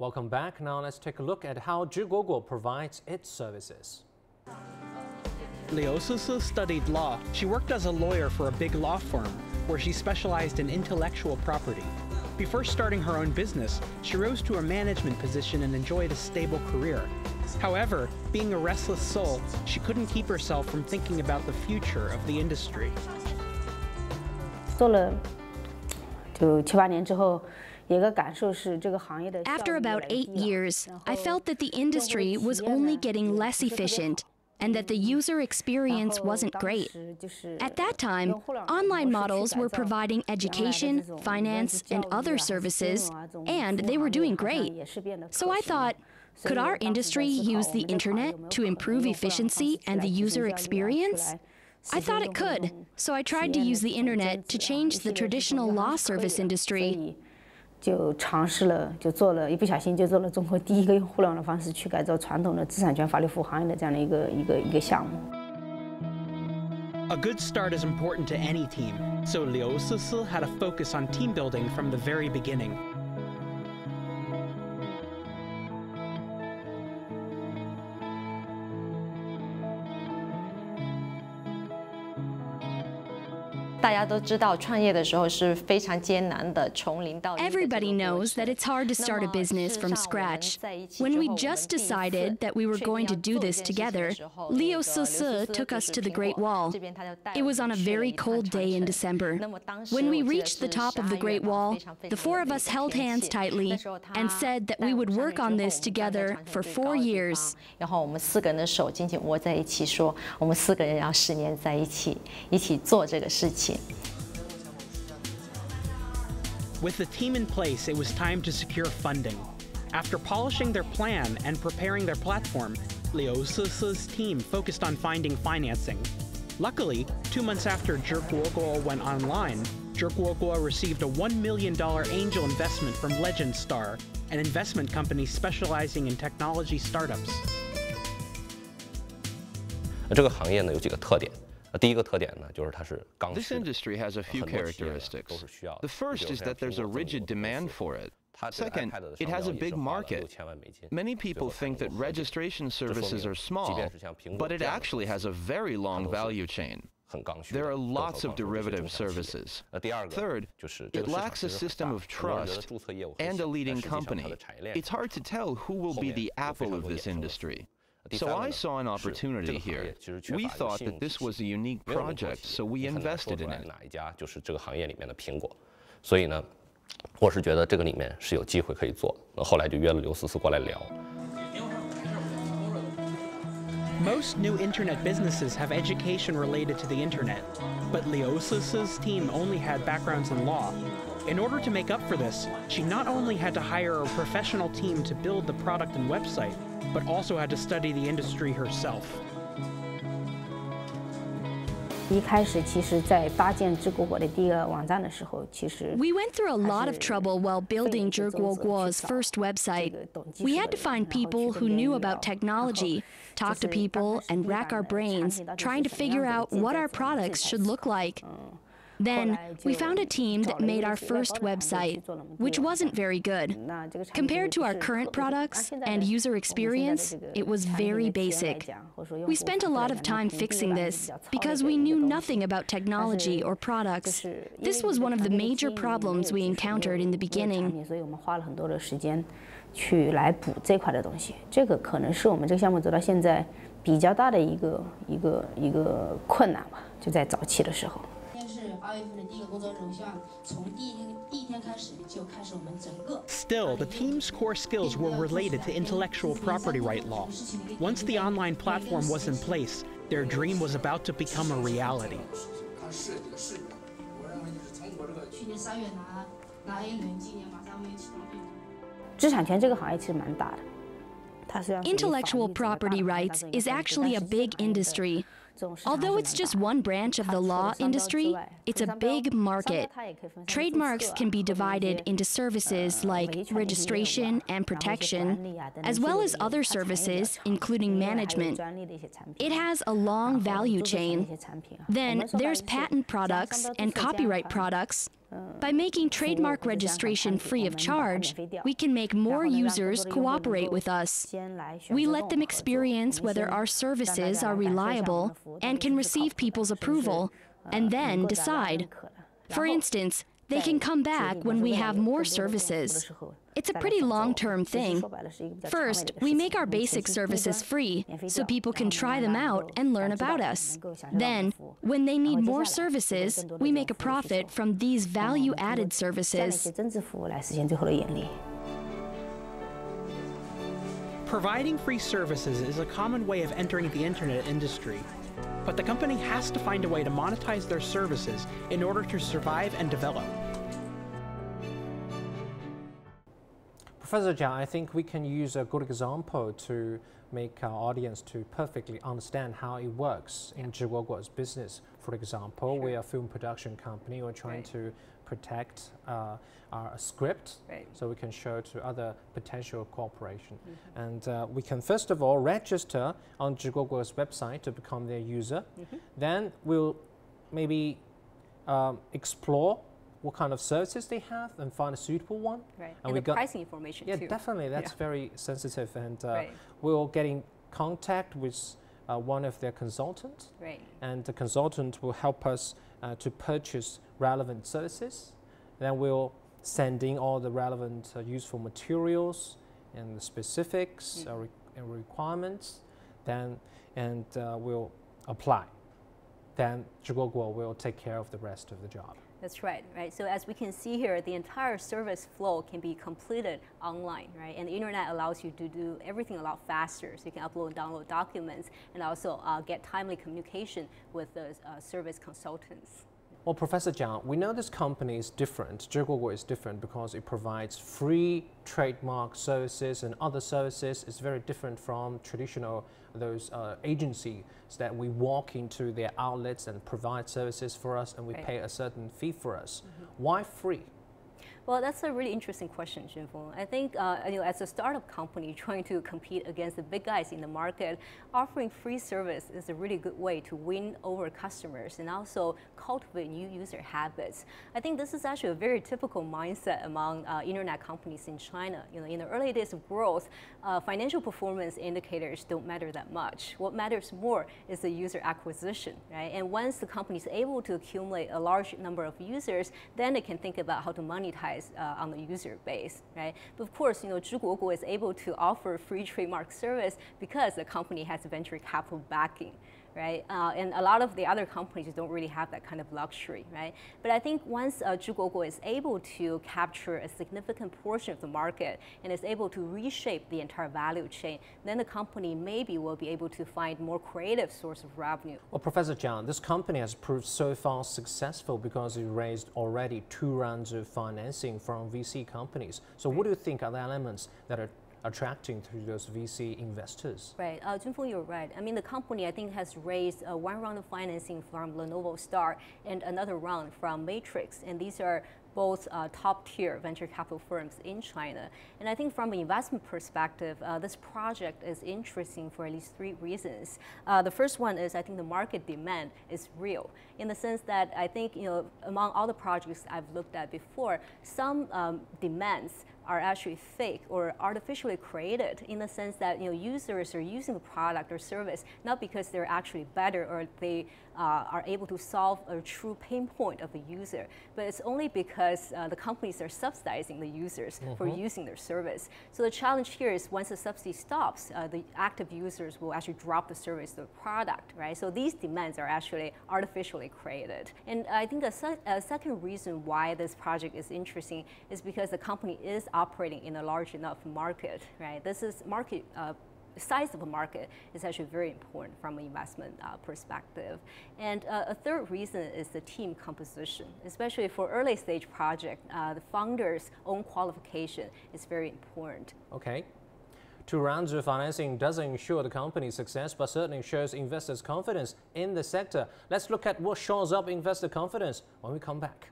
Welcome back. Now let's take a look at how Zhiguoguo provides its services. Liu Sisi studied law. She worked as a lawyer for a big law firm where she specialized in intellectual property. Before starting her own business, she rose to a management position and enjoyed a stable career. However, being a restless soul, she couldn't keep herself from thinking about the future of the industry. 做了就7、8年之后，有个感受是这个行业的。After about 8 years, I felt that the industry was only getting less efficient and that the user experience wasn't great. At that time, online models were providing education, finance, and other services, and they were doing great. So I thought, could our industry use the internet to improve efficiency and the user experience? I thought it could, so I tried to use the internet to change the traditional law service industry. 就尝试了，就做了，一不小心就做了中国第一个用互联网的方式去改造传统的资产权法律服务行业的这样的一个项目。A good start is important to any team, so Liu Sisi had a focus on team building from the very beginning. 大家都知道，创业的时候是非常艰难的，从零到一。Everybody knows that it's hard to start a business from scratch. When we just decided that we were going to do this together, Liu Sisi took us to the Great Wall. It was on a very cold day in December. When we reached the top of the Great Wall, the 4 of us held hands tightly and said that we would work on this together for 4 years. 然后我们4个人的手紧紧握在一起，说我们4个人要10年在一起，一起做这个事情。 With the team in place, it was time to secure funding. After polishing their plan and preparing their platform, Liu Sisi's team focused on finding financing. Luckily, 2 months after Zhiguoguo went online, Zhiguoguo received a $1 million angel investment from Legend Star, an investment company specializing in technology startups. 这个行业呢有几个特点。 第一个特点呢，就是它是刚需的。 This industry has a few characteristics. The first is that there's a rigid demand for it. Second, it has a big market. Many people think that registration services are small, but it actually has a very long value chain. There are lots of derivative services. Third, it lacks a system of trust and a leading company. It's hard to tell who will be the Apple of this industry. So I saw an opportunity here. We thought that this was a unique project, so we invested in it. 哪一家就是这个行业里面的苹果，所以呢，我是觉得这个里面是有机会可以做。那后来就约了刘思思过来聊。 Most new internet businesses have education related to the internet, but Liu Sisi's team only had backgrounds in law. In order to make up for this, she not only had to hire a professional team to build the product and website, but also had to study the industry herself. 一开始，其实，在搭建Zhiguoguo的第一个网站的时候，其实 We went through a lot of trouble while building Zhiguoguo's first website. We had to find people who knew about technology, talk to people, and rack our brains, trying to figure out what our products should look like. Then, we found a team that made our first website, which wasn't very good. Compared to our current products and user experience, it was very basic. We spent a lot of time fixing this because we knew nothing about technology or products. This was one of the major problems we encountered in the beginning. 所以我们花了很多的时间去来补这块的东西。这个可能是我们这个项目走到现在比较大的一个困难吧，就在早期的时候。 8月份的第一个工作任务，希望从第一天开始就开始我们整个。 Still, the team's core skills were related to intellectual property right law. Once the online platform was in place, their dream was about to become a reality. 去年3月拿 A 轮，今年马上会启动对。知识产权这个行业其实蛮大的，它虽然 Intellectual property rights is actually a big industry. Although it's just one branch of the law industry, it's a big market. Trademarks can be divided into services like registration and protection, as well as other services, including management. It has a long value chain. Then there's patent products and copyright products, By making trademark registration free of charge, we can make more users cooperate with us. We let them experience whether our services are reliable and can receive people's approval, and then decide. For instance, they can come back when we have more services. It's a pretty long-term thing. First, we make our basic services free, so people can try them out and learn about us. Then, when they need more services, we make a profit from these value-added services. Providing free services is a common way of entering the internet industry. But the company has to find a way to monetize their services in order to survive and develop. Professor Jiang, I think we can use a good example to make our audience to perfectly understand how it works in Zhiguoguo's business. For example, we are a film production company. We're trying to protect our script, so we can show to other potential cooperation. And we can first of all register on Zhiguoguo's website to become their user. Then we'll maybe explore what kind of services they have and find a suitable one. And the pricing information too. Yeah, definitely. That's very sensitive. And we'll get in contact with one of their consultants. And the consultant will help us to purchase relevant services. Then we'll send in all the relevant useful materials and the specifics and requirements. Then we'll apply. Then Zhiguoguo will take care of the rest of the job. That's right. So as we can see here, the entire service flow can be completed online, And the internet allows you to do everything a lot faster. So you can upload and download documents and also get timely communication with the service consultants. Well, Professor Jiang, we know this company is different. Zhiguoguo is different because it provides free trademark services and other services. It's very different from traditional those agencies that we walk into their outlets and provide services for us, and we pay a certain fee for us. Why free? Well, that's a really interesting question, Junfeng. I think as a startup company trying to compete against the big guys in the market, offering free service is a really good way to win over customers and also cultivate new user habits. I think this is actually a very typical mindset among internet companies in China. In the early days of growth, financial performance indicators don't matter that much. What matters more is the user acquisition, And once the company is able to accumulate a large number of users, then they can think about how to monetize on the user base, But of course, Zhiguoguo is able to offer free trademark service because the company has venture capital backing, and a lot of the other companies don't really have that kind of luxury, But I think once Zhiguoguo is able to capture a significant portion of the market and is able to reshape the entire value chain, then the company maybe will be able to find more creative source of revenue. Well, Professor Jiang, this company has proved so far successful because it raised already 2 rounds of financing from VC companies. So what do you think are the elements that are attracting to those VC investors? Junfeng, you're right. I mean, the company, I think, has raised 1 round of financing from Lenovo Star and another round from Matrix. And these are both top-tier venture capital firms in China. And I think from an investment perspective, this project is interesting for at least 3 reasons. The first one is I think the market demand is real, in the sense that I think among all the projects I've looked at before, some demands are actually fake or artificially created, in the sense that users are using the product or service not because they're actually better or they are able to solve a true pain point of the user, but it's only because the companies are subsidizing the users for using their service. So the challenge here is once the subsidy stops, the active users will actually drop the service, the product, So these demands are actually artificially created. And I think a second reason why this project is interesting is because the company is operating in a large enough market, This is market. Size of a market is actually very important from an investment perspective. And a third reason is the team composition, especially for early stage project. The founder's own qualification is very important. Okay. 2 rounds of financing doesn't ensure the company's success, but certainly shows investors' confidence in the sector. Let's look at what shows up investor confidence when we come back.